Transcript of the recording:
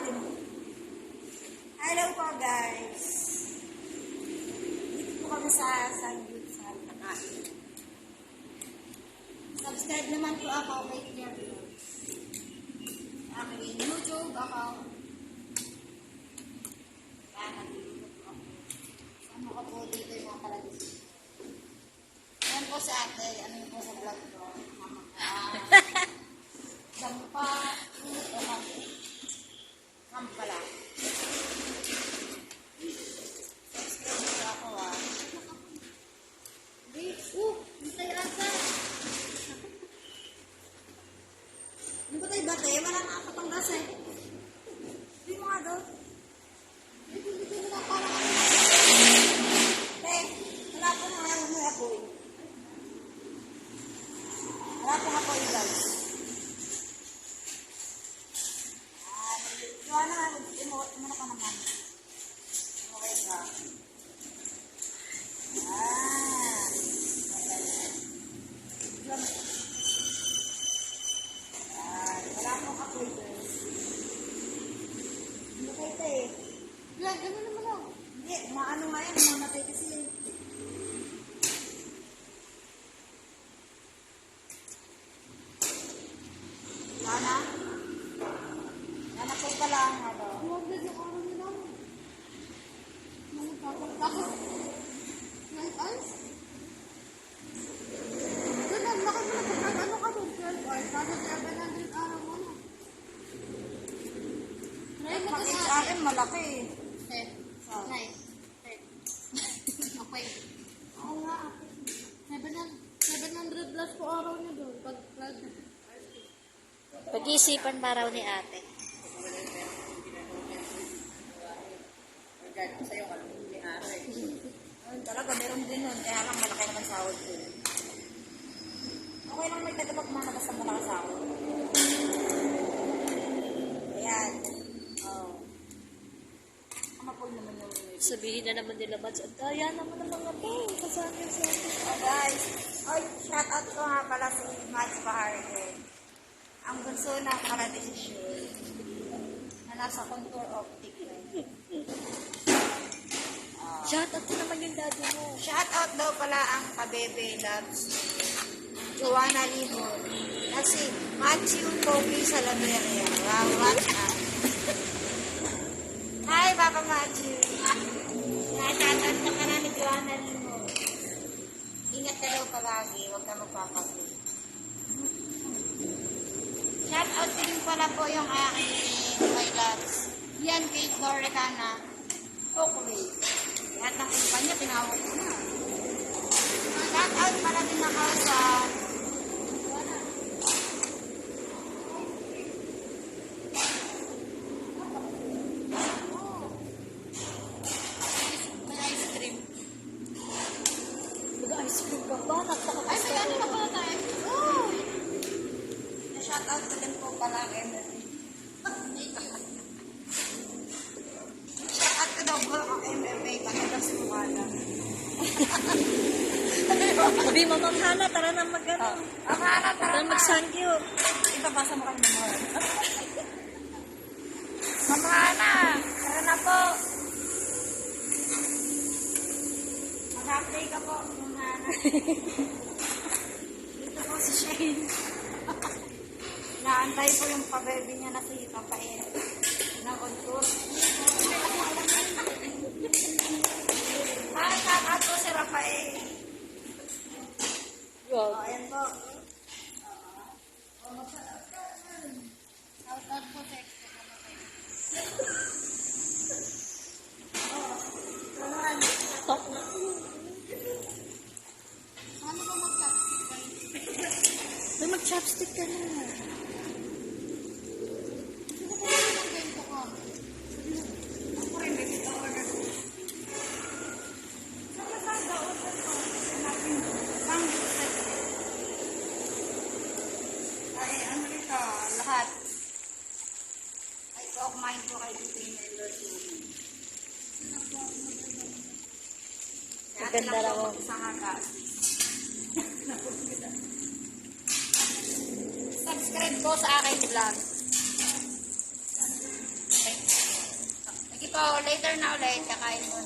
nakalimutan. Hello po guys. Dito po kami sa Sangyup sa Takain. Subscribe naman po ako kay Tia Vlog. Aking YouTube account. Ano ko po dito yung mga kalagis. Ayan po sa ate. Ano po sa vlog ko. Dampa. Kampala. Subscribe nyo ako hintay ata. Ano ba tayo bate? Wala nakakapanggas eh. Hindi mo nga doon. Hindi mo na parang ano. Wala po na ngayon may apoy. Wala po apoy guys. Gawa na nga, imuot mo na ka naman. Okay ka. Wala akong apoy guys. Hindi kayo ito eh. Gano'n naman lang. Hindi, maano nga yan, mamatay kasi. Wala na? Anak ko pa lang, ano? Huwag na yung araw nila. Bakit? Night eyes? Doon, ang laki mo na pag ano ka doon, 12 hours. Tapos 700 araw mo na. Bakit sa akin malaki eh. Nice. Okay. Oo nga. 700 plus po araw niya doon. Pag-iisipan pa raw ni ate. Sa'yo ka lang ni ate. Talaga, meron din nun. Kaya lang malaki naman sahod ko. Okay lang may tatapag mga basta malaki sahod. Ayan. Amapol naman yung Sabihin na naman nila, Bats, ang daya naman ng mga to. Kasama sa atin. Oh guys, shout out ko nga pala si Mads Baharde. Ang bunso na karadesisyon na nasa contour optic. Shout out naman yung daddy mo. Shout out daw pala ang kabebe loves Joanna Limon. Kasi Matthew Pogi sa Lameria. Wow, watch out. Hi, Papa Matthew. Shout out ka na ni Joanna Limon. Ingat ka daw palagi. Huwag ka magpapagod. Shout out din pala po yung aking my loves. Yan kay Lorecana. Okay. Lahat ng kumpanya, tinawag ko na. Shout out pala din ako sa may ice cream. Mag-ice cream ka ba? Ay, may ano na pala tayo? Oh! Na-shout out ko din po pala kay Emery. Shout out ko daw po ang MMA pagkatapos si Kumada. Sabi mo, Ma'am Hana, tara na mag-ano. Tara Tara mag-sangyup. Ibabasa mo kami naman. Mamana, tara na po. Mag-update ka po, Mamana. Dito po si Shane. Naantay po yung pabebe niya na si Papain. Na contour. Shout po si Rafael. Wow. Ayan po. Shout po, Tex. Talk na. Ano ba mag-chopstick? May mag-chopstick ka na. Ako rin, baby, order ko. Saan ba tayo order ko? Natin, ay, ano rito, lahat. Ay, kumain po kayo dito yung endorse namin. Maganda raw. Isang hagas. Subscribe ko sa aking vlog. Thank later na ulit, kakain mo